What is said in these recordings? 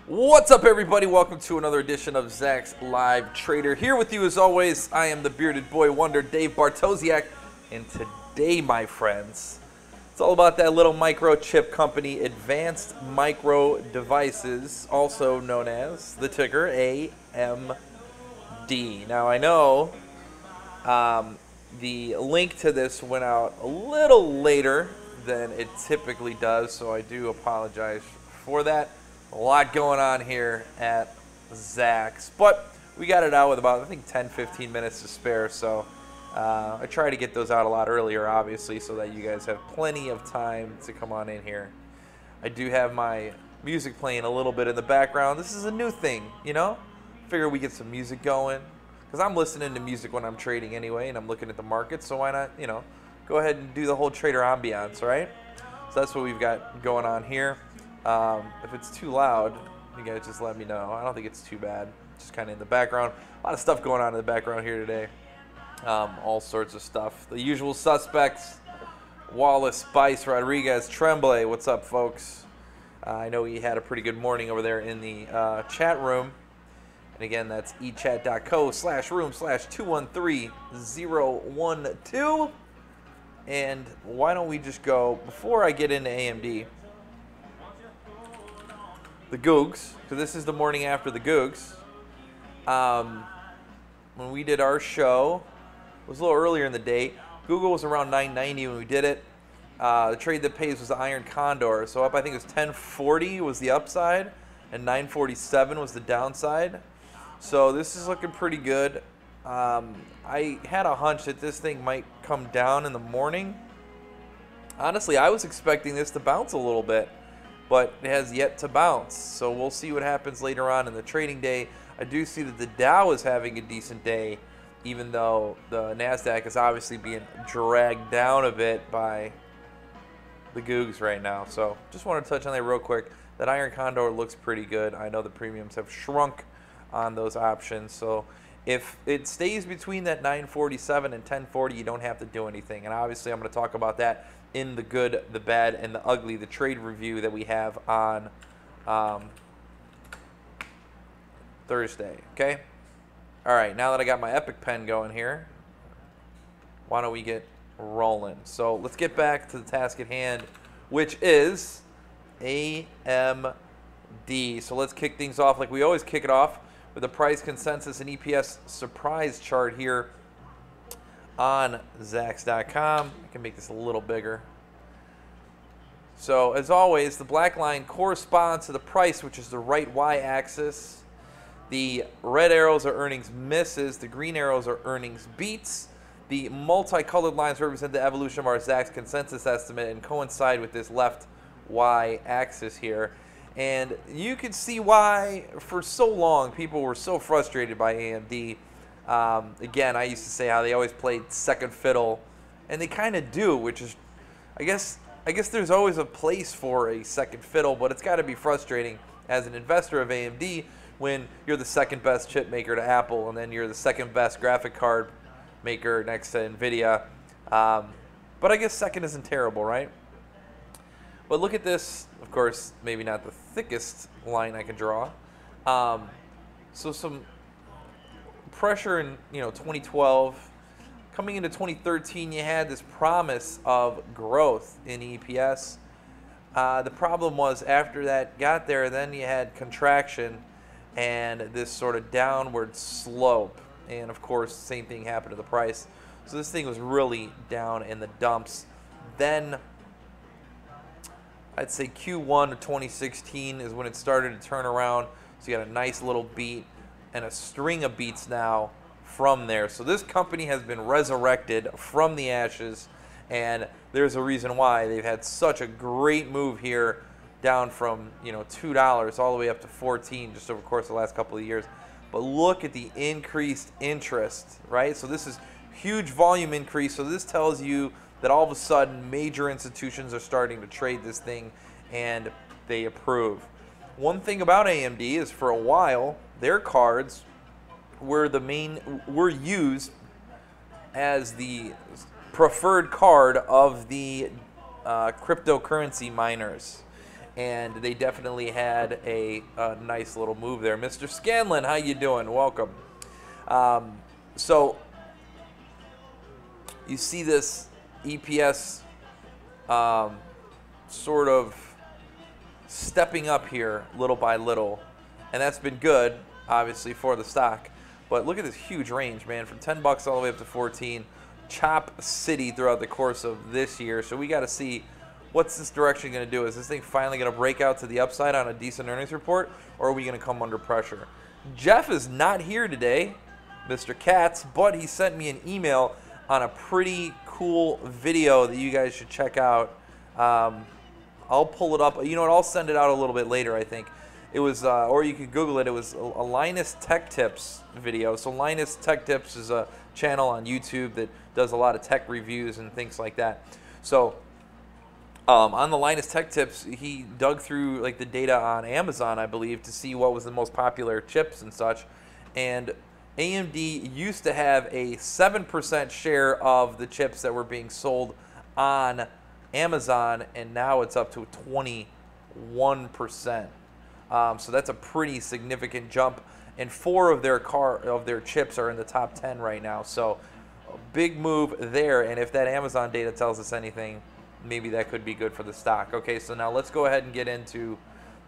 What's up, everybody? Welcome to another edition of Zach's Live Trader. Here with you as always, I am the bearded boy wonder, Dave Bartosiak, and today, my friends, it's all about that little microchip company, Advanced Micro Devices, also known as the ticker AMD. Now, I know the link to this went out a little later than it typically does, so I do apologize for that. A lot going on here at Zach's, but we got it out with about, I think, 10-15 minutes to spare, so I try to get those out a lot earlier, obviously, so that you guys have plenty of time to come on in here. I do have my music playing a little bit in the background. This is a new thing, you know? Figure we get some music going, because I'm listening to music when I'm trading anyway, and I'm looking at the market, so why not, you know, go ahead and do the whole trader ambiance, right? So that's what we've got going on here. If it's too loud, you guys just let me know. I don't think it's too bad. Just kind of in the background. A lot of stuff going on in the background here today. All sorts of stuff. The usual suspects. Wallace, Spice, Rodriguez, Tremblay. What's up, folks? I know you had a pretty good morning over there in the chat room. And again, that's echat.co/room/213012. And why don't we just go, before I get into AMD, the Googs, because this is the morning after the Googs. When we did our show, it was a little earlier in the day. Google was around 990 when we did it. The trade that pays was the Iron Condor. So up, I think it was 1040 was the upside, and 947 was the downside. So this is looking pretty good. I had a hunch that this thing might come down in the morning. Honestly, I was expecting this to bounce a little bit, but it has yet to bounce. So we'll see what happens later on in the trading day. I do see that the Dow is having a decent day, even though the NASDAQ is obviously being dragged down a bit by the Googs right now. So just want to touch on that real quick. That Iron Condor looks pretty good. I know the premiums have shrunk on those options. So if it stays between that 947 and 1040, you don't have to do anything. And obviously I'm going to talk about that in the good, the bad, and the ugly, the trade review that we have on Thursday, okay? All right, now that I got my Epic pen going here, why don't we get rolling? So let's get back to the task at hand, which is AMD. So let's kick things off like we always kick it off with the price consensus and EPS surprise chart here on Zax.com. I can make this a little bigger. So as always, the black line corresponds to the price, which is the right y-axis. The red arrows are earnings misses. The green arrows are earnings beats. The multicolored lines represent the evolution of our Zax consensus estimate and coincide with this left y-axis here. And you can see why for so long people were so frustrated by AMD. Again, I used to say how they always played second fiddle, and they kind of do, which is, I guess there's always a place for a second fiddle, but it's got to be frustrating as an investor of AMD when you're the second best chip maker to Apple, and then you're the second best graphic card maker next to NVIDIA. But I guess second isn't terrible, right? But look at this. Of course, maybe not the thickest line I can draw. So some pressure in 2012. Coming into 2013, you had this promise of growth in EPS. The problem was after that got there, then you had contraction and this sort of downward slope. And of course, the same thing happened to the price. So this thing was really down in the dumps. Then I'd say Q1 of 2016 is when it started to turn around. So you got a nice little beat and a string of beats now from there. So this company has been resurrected from the ashes, and there's a reason why they've had such a great move here, down from $2 all the way up to $14 just over the course of the last couple of years. But look at the increased interest, right? So this is huge volume increase. So this tells you that all of a sudden major institutions are starting to trade this thing and they approve. One thing about AMD is for a while their cards were used as the preferred card of the cryptocurrency miners. and they definitely had a nice little move there. Mr. Scanlon, how you doing? Welcome. So you see this EPS sort of stepping up here little by little, and that's been good, obviously, for the stock. But look at this huge range, man, from 10 bucks all the way up to 14. Chop City throughout the course of this year. So we got to see what's this direction going to do. Is this thing finally going to break out to the upside on a decent earnings report, or are we going to come under pressure? Jeff is not here today, Mr. Katz, but he sent me an email on a pretty cool video that you guys should check out. I'll pull it up. You know what? I'll send it out a little bit later, I think. It was, or you could Google it. It was a Linus Tech Tips video. So Linus Tech Tips is a channel on YouTube that does a lot of tech reviews and things like that. So on the Linus Tech Tips, he dug through like the data on Amazon, I believe, to see what was the most popular chips and such. And AMD used to have a 7% share of the chips that were being sold on Amazon, and now it's up to 21%. So that's a pretty significant jump, and 4 of their chips are in the top 10 right now. So a big move there, and if that Amazon data tells us anything, maybe that could be good for the stock. Okay, so now let's go ahead and get into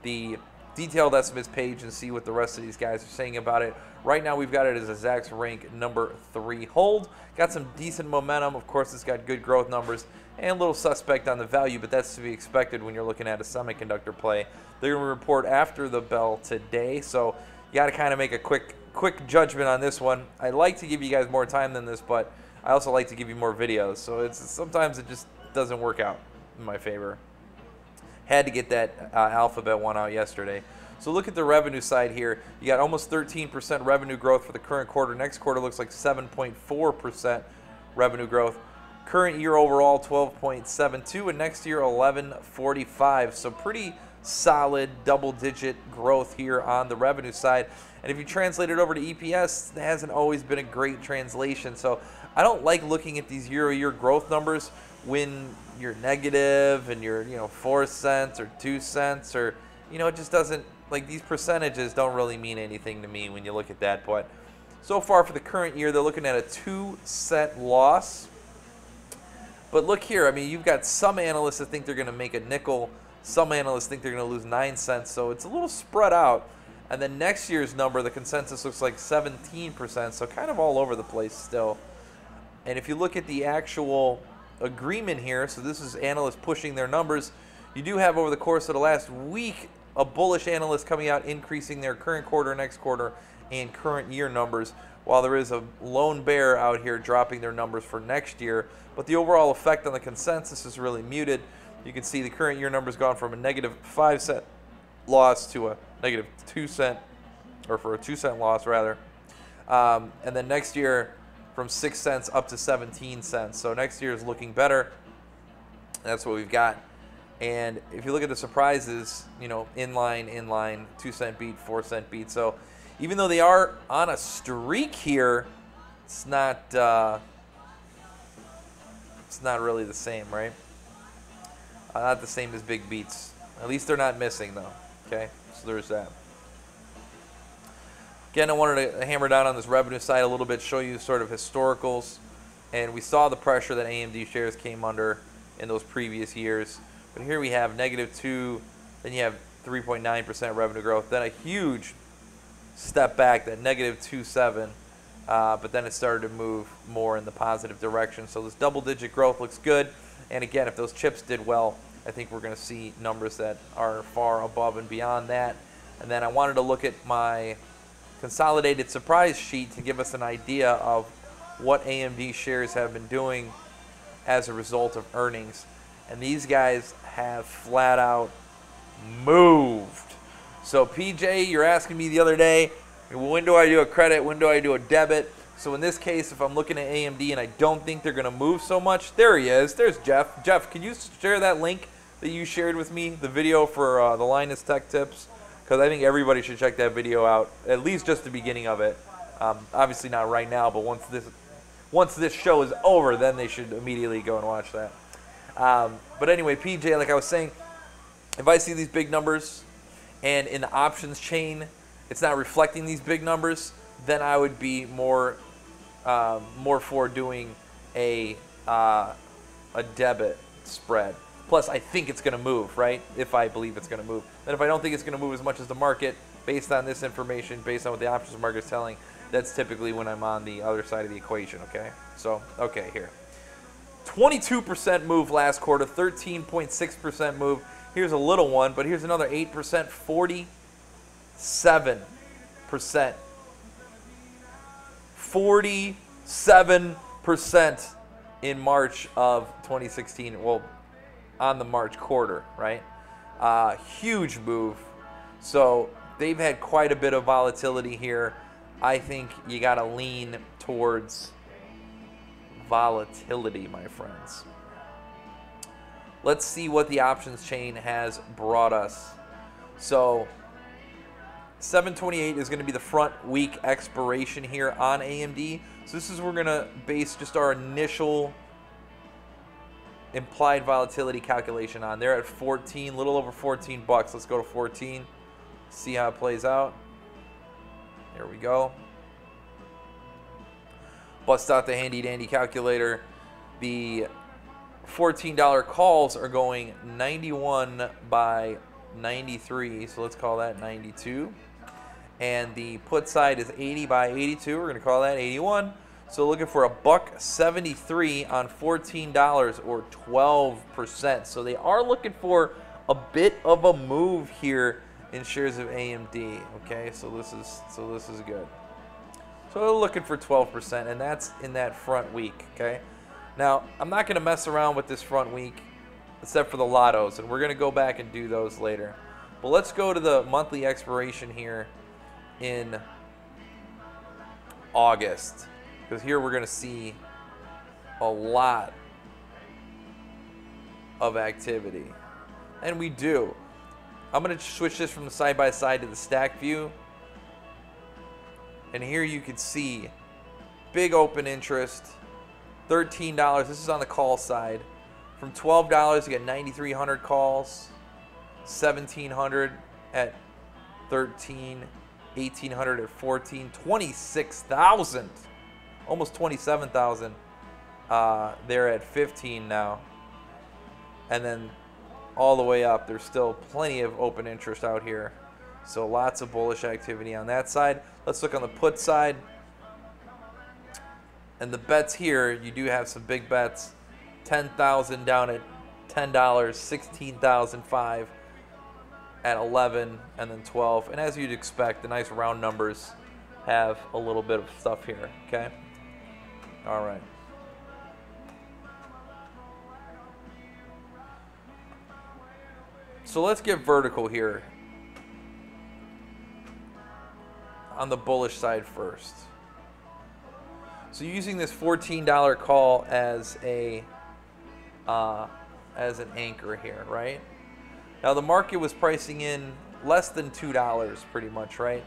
the detailed estimates page and see what the rest of these guys are saying about it. Right now we've got it as a Zacks rank number 3 hold. Got some decent momentum. Of course, it's got good growth numbers and a little suspect on the value, but that's to be expected when you're looking at a semiconductor play. They're going to report after the bell today, so you got to kind of make a quick judgment on this one. I like to give you guys more time than this, but I also like to give you more videos, so sometimes it just doesn't work out in my favor. Had to get that Alphabet one out yesterday. So look at the revenue side here. You got almost 13% revenue growth for the current quarter. Next quarter looks like 7.4% revenue growth. Current year overall 12.72, and next year 11.45. So pretty solid double-digit growth here on the revenue side. And if you translate it over to EPS, it hasn't always been a great translation. So I don't like looking at these year-over-year growth numbers when you're negative and you're 4 cents or 2 cents, or it just doesn't, like, these percentages don't really mean anything to me when you look at that. But so far for the current year, they're looking at a 2-cent loss. But look here, I mean, you've got some analysts that think they're going to make a nickel. Some analysts think they're going to lose 9 cents. So it's a little spread out. And then next year's number, the consensus looks like 17%. So kind of all over the place still. And if you look at the actual agreement here, so this is analysts pushing their numbers, you do have over the course of the last week a bullish analyst coming out increasing their current quarter, next quarter, and current year numbers, while there is a lone bear out here dropping their numbers for next year. But the overall effect on the consensus is really muted. You can see the current year numbers gone from a negative 5 cent loss to a negative 2 cent, or for a 2 cent loss rather. And then next year from 6 cents up to 17 cents. So next year is looking better. That's what we've got. And if you look at the surprises, inline, 2 cent beat, 4 cent beat. So even though they are on a streak here, it's not really the same, right? Not the same as big beats. At least they're not missing, though. Okay, so there's that. Again, I wanted to hammer down on this revenue side a little bit, show you sort of historicals. And we saw the pressure that AMD shares came under in those previous years. But here we have -2, then you have 3.9% revenue growth, then a huge step back, that -2.7, but then it started to move more in the positive direction. So this double-digit growth looks good. And again, if those chips did well, I think we're going to see numbers that are far above and beyond that. And then I wanted to look at my consolidated surprise sheet to give us an idea of what AMD shares have been doing as a result of earnings. And these guys have flat out moved. So PJ, you're asking me the other day, when do I do a credit, when do I do a debit? So in this case, if I'm looking at AMD and I don't think they're going to move so much, there he is. There's Jeff. Jeff, can you share that link that you shared with me, the video for the Linus Tech Tips? Because I think everybody should check that video out, at least just the beginning of it. Obviously not right now, but once this show is over, then they should immediately go and watch that. But anyway, PJ, like I was saying, If I see these big numbers and in the options chain it's not reflecting these big numbers, then I would be more for doing a debit spread. Plus, I think it's going to move, right? If I believe it's going to move. Then if I don't think it's going to move as much as the market, based on this information, based on what the options market is telling, that's typically when I'm on the other side of the equation, okay? So, okay, here. 22% move last quarter, 13.6% move. Here's a little one, but here's another 8%, 47%. 47% in March of 2016. Well, on the March quarter, right? Huge move. So they've had quite a bit of volatility here. I think you got to lean towards volatility, my friends. Let's see what the options chain has brought us. So 728 is going to be the front week expiration here on AMD. So this is where we're going to base just our initial implied volatility calculation on. They're at 14, a little over 14 bucks. Let's go to 14. See how it plays out. There we go. Bust out the handy dandy calculator. The $14 calls are going 91 by 93, so let's call that 92. And the put side is 80 by 82. We're going to call that 81. So looking for $1.73 on $14 or 12%. So they are looking for a bit of a move here in shares of AMD. Okay, so this is good. So they're looking for 12%, and that's in that front week. Okay, now I'm not going to mess around with this front week, except for the lottos, and we're going to go back and do those later. But let's go to the monthly expiration here in August, because here we're going to see a lot of activity, and we do. I'm going to switch this from the side by side to the stack view, and here you can see big open interest, $13. This is on the call side. From $12 you get 9,300 calls, 1,700 at 13, 1,800 at 14, 26,000, almost 27,000. They're at 15 now, and then all the way up. There's still plenty of open interest out here, so lots of bullish activity on that side. Let's look on the put side, and the bets here, you do have some big bets. 10,000 down at $10, 16,005 at 11, and then 12. And as you'd expect, the nice round numbers have a little bit of stuff here. Okay, all right. So let's get vertical here on the bullish side first. So using this $14 call as an anchor here, right? Now the market was pricing in less than $2 pretty much, right?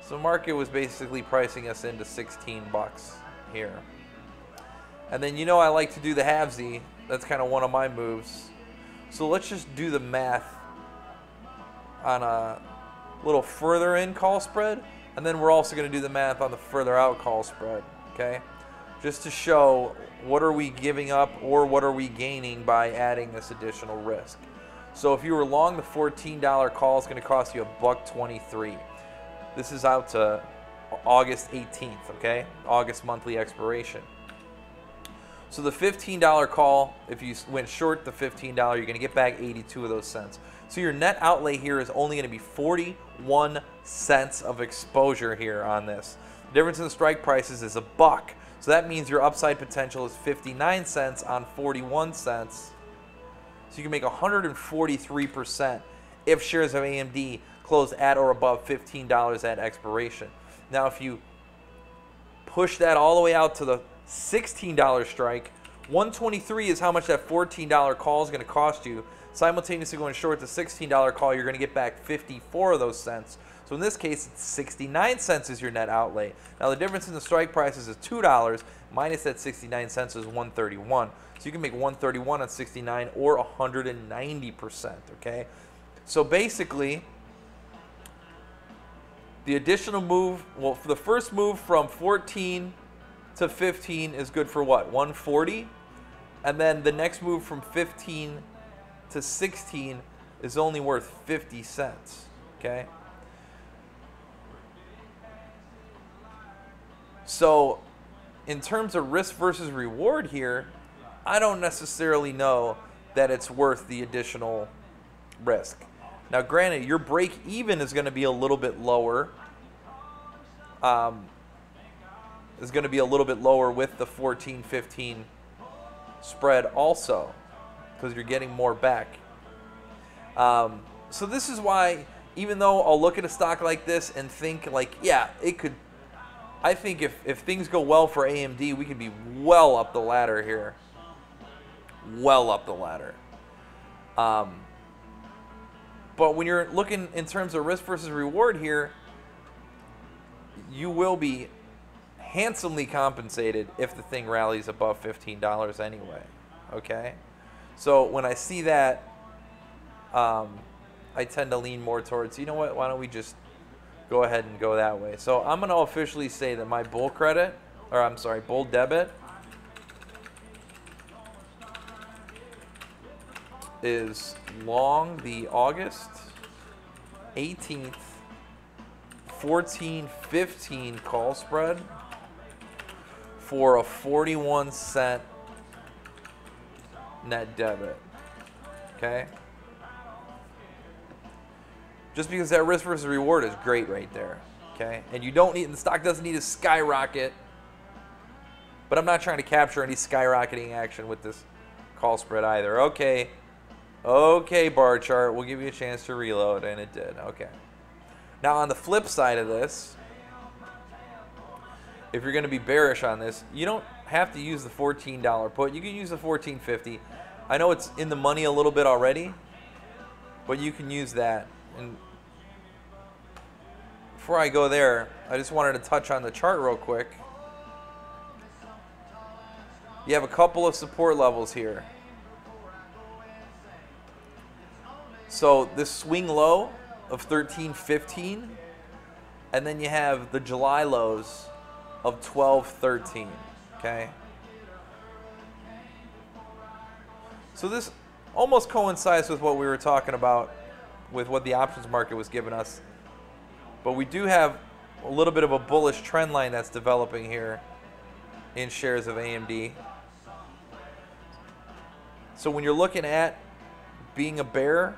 So the market was basically pricing us into 16 bucks here. And then, you know, I like to do the halvesy. That's kind of one of my moves. So let's just do the math on a little further in call spread, and then we're also going to do the math on the further out call spread, okay? Just to show what are we giving up or what are we gaining by adding this additional risk. So if you were long, the $14 call is going to cost you $1.23. This is out to August 18th, okay? August monthly expiration. So the $15 call, if you went short the $15, you're going to get back 82 of those cents. So your net outlay here is only going to be 41 cents of exposure here on this. The difference in the strike prices is $1. So that means your upside potential is 59 cents on 41 cents. So you can make 143% if shares of AMD close at or above $15 at expiration. Now if you push that all the way out to the $16 strike, 123 is how much that $14 call is going to cost you. Simultaneously going short the $16 call, you're going to get back 54 of those cents. So in this case, it's 69 cents is your net outlay. Now the difference in the strike prices is $2 minus that 69 cents is 131. So you can make 131 on 69 or 190%, okay? So basically, the additional move, well, for the first move from 14 to 15 is good for what? 140? And then the next move from 15 to 16 is only worth 50 cents, okay? So in terms of risk versus reward here, I don't necessarily know that it's worth the additional risk. Now, granted, your break even is going to be a little bit lower. Is going to be a little bit lower with the 14-15 spread also, because you're getting more back. So this is why, even though I'll look at a stock like this and think like, yeah, it could. I think if things go well for AMD, we could be well up the ladder here. Well up the ladder. But when you're looking in terms of risk versus reward here, you will be handsomely compensated if the thing rallies above $15 anyway. Okay? So when I see that, I tend to lean more towards, you know what, why don't we just go ahead and go that way. So I'm going to officially say that my bull credit, or I'm sorry, bull debit is long the August 18th 14-15 call spread for a 41-cent net debit. Okay? Just because that risk versus reward is great right there. Okay? And you don't need, the stock doesn't need to skyrocket. But I'm not trying to capture any skyrocketing action with this call spread either. Okay. Okay, bar chart. We'll give you a chance to reload. And it did. Okay. Now, on the flip side of this, if you're going to be bearish on this, you don't have to use the $14 put. You can use the $14.50. I know it's in the money a little bit already, but you can use that. And before I go there, I just wanted to touch on the chart real quick. You have a couple of support levels here. So this swing low of 13.15, and then you have the July lows of 12.13. Okay. So this almost coincides with what we were talking about with what the options market was giving us. But we do have a little bit of a bullish trend line that's developing here in shares of AMD. So when you're looking at being a bear,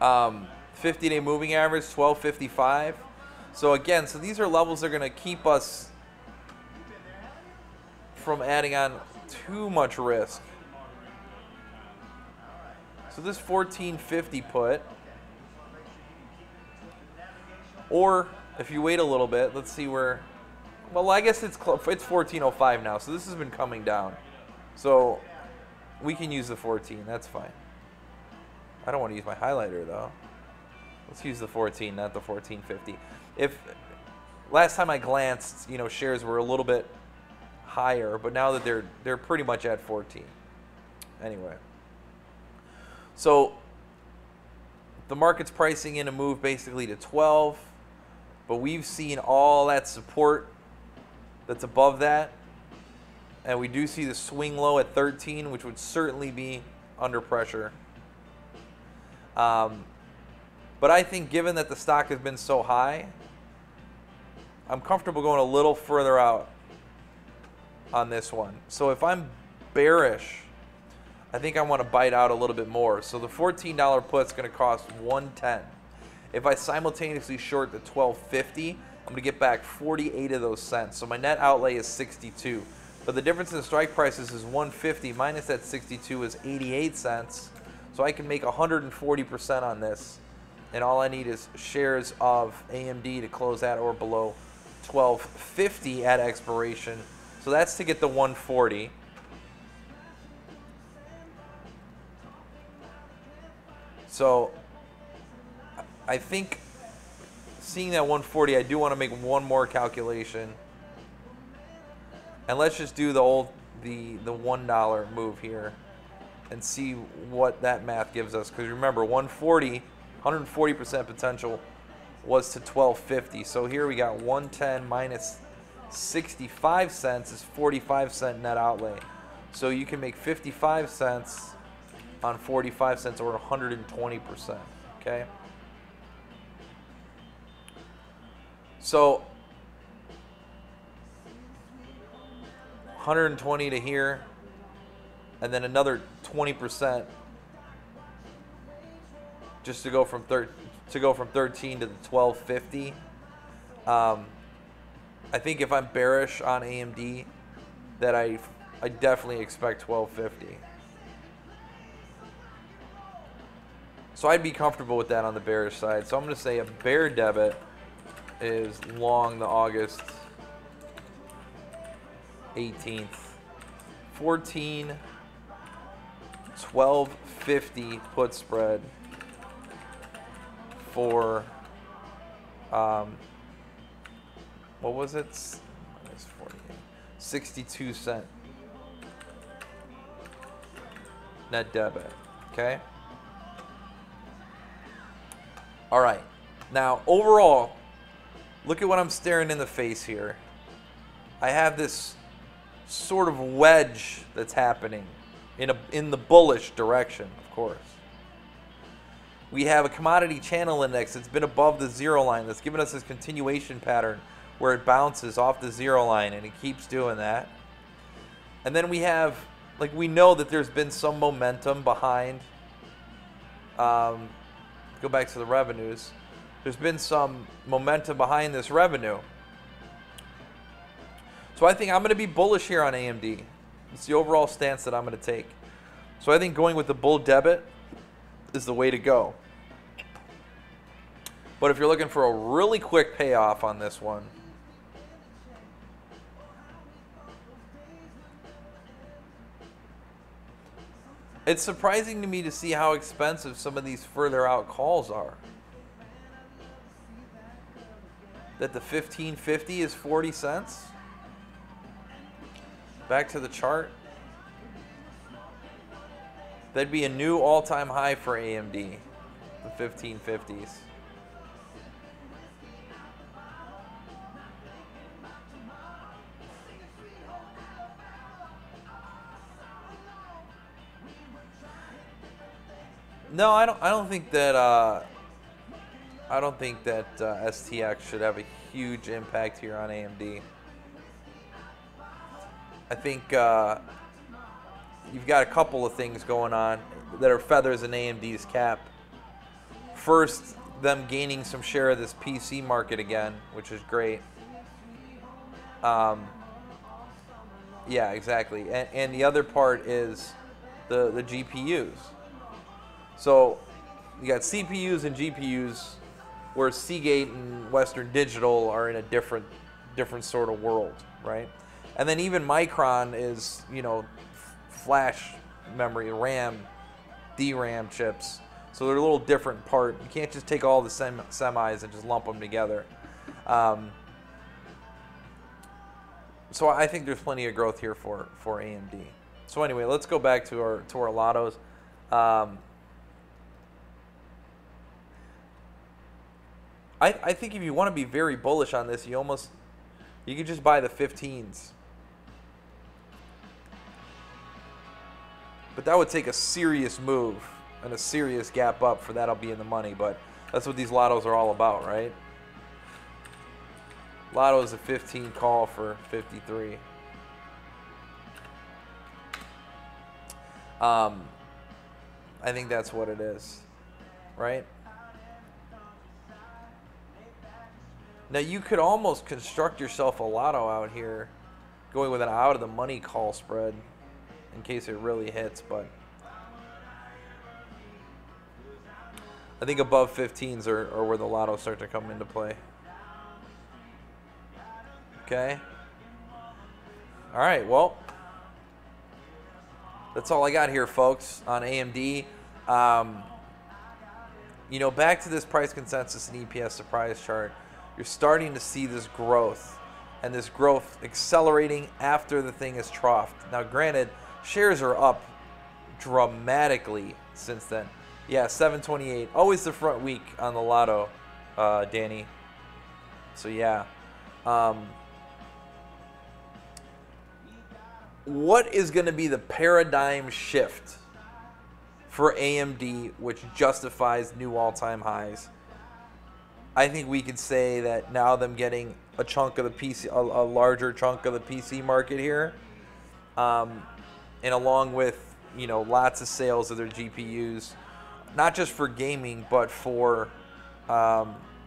50-day moving average, 1255. So again, so these are levels that are going to keep us from adding on too much risk. So this 1450 put, or if you wait a little bit, let's see where, well, I guess it's 1405 now, so this has been coming down. So we can use the 14, that's fine. I don't want to use my highlighter though. Let's use the 14, not the 1450. If last time I glanced, you know, shares were a little bit higher, but now that they're pretty much at 14. Anyway. So the market's pricing in a move basically to 12, but we've seen all that support that's above that, and we do see the swing low at 13, which would certainly be under pressure. But I think given that the stock has been so high, I'm comfortable going a little further out on this one. So if I'm bearish, I think I want to bite out a little bit more. So the $14 put's going to cost $110. If I simultaneously short the $12.50, I'm going to get back 48 of those cents. So my net outlay is 62. But the difference in the strike prices is 150 minus that 62 is 88 cents. So I can make 140% on this. And all I need is shares of AMD to close at or below $12.50 at expiration. So that's to get the 140. So I think seeing that 140, I do want to make one more calculation. And let's just do the $1 move here. and see what that math gives us. Because remember, 140% potential was to 1250. So here we got 110 minus 65 cents is 45-cent net outlay. So you can make 55 cents on 45 cents, or 120%. Okay. So 120 to here, and then another 20% just to go from 13 to the 1250. I think if I'm bearish on AMD, that I definitely expect 1250. So I'd be comfortable with that on the bearish side. So I'm going to say a bear debit is long the August 18th. 1250 put spread for what was it? Minus 48. 62 cent net debit. Okay. All right. Now overall, look at what I'm staring in the face here. I have this sort of wedge that's happening in the bullish direction, of course. We have a commodity channel index that's been above the zero line, that's given us this continuation pattern where it bounces off the zero line, and it keeps doing that. And then we have, like, we know that there's been some momentum behind, go back to the revenues. There's been some momentum behind this revenue. So I think I'm going to be bullish here on AMD. It's the overall stance that I'm going to take. So I think going with the bull debit is the way to go. But if you're looking for a really quick payoff on this one, it's surprising to me to see how expensive some of these further out calls are. That the 1550 is 40 cents. Back to the chart. That'd be a new all-time high for AMD, the 1550s. No, I don't think that STX should have a huge impact here on AMD. I think you've got a couple of things going on that are feathers in AMD's cap. First, them gaining some share of this PC market again, which is great. Yeah, exactly. And the other part is the GPUs. So you got CPUs and GPUs, where Seagate and Western Digital are in a different sort of world, right? And then even Micron is, you know, flash memory, RAM, DRAM chips. So they're a little different part. You can't just take all the semis and just lump them together. So I think there's plenty of growth here for AMD. So anyway, let's go back to our lottos. I think if you want to be very bullish on this, you could just buy the 15s. But that would take a serious move and a serious gap up for that'll be in the money. But that's what these lottos are all about, right? Lotto is a 15 call for 53. I think that's what it is, right? Now you could almost construct yourself a lotto out here, going with an out of the money call spread in case it really hits, but I think above 15s are where the lottos start to come into play. Okay. All right, well, that's all I got here, folks, on AMD. You know, back to this price consensus and EPS surprise chart. You're starting to see this growth, and this growth accelerating after the thing is troughed. Now, granted, shares are up dramatically since then. Yeah, 728. Always the front week on the lotto, Danny. So yeah. What is going to be the paradigm shift for AMD, which justifies new all-time highs? I think we could say that now them getting a chunk of the PC, a larger chunk of the PC market here, and along with, you know, lots of sales of their GPUs, not just for gaming, but for,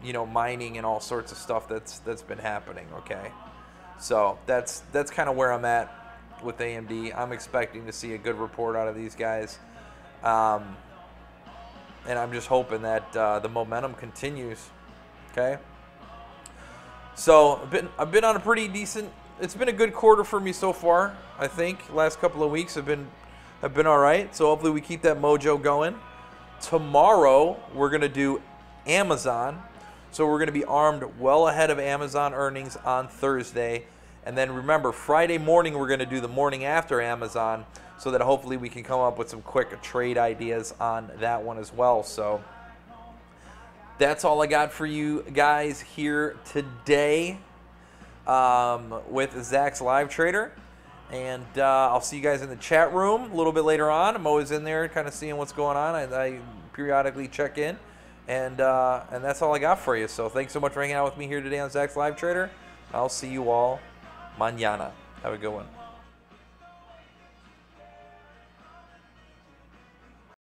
you know, mining and all sorts of stuff that's been happening. Okay, so that's kind of where I'm at with AMD. I'm expecting to see a good report out of these guys, and I'm just hoping that the momentum continues. Okay, so I've been on a pretty decent. It's been a good quarter for me so far. I think last couple of weeks have been all right. So hopefully we keep that mojo going. Tomorrow we're gonna do Amazon, so we're gonna be armed well ahead of Amazon earnings on Thursday, and then remember Friday morning we're gonna do the morning after Amazon, so that hopefully we can come up with some quick trade ideas on that one as well. So that's all I got for you guys here today with Zach's Live Trader. And I'll see you guys in the chat room a little bit later on. I'm always in there kind of seeing what's going on. I periodically check in. And that's all I got for you. So thanks so much for hanging out with me here today on Zach's Live Trader. I'll see you all mañana. Have a good one.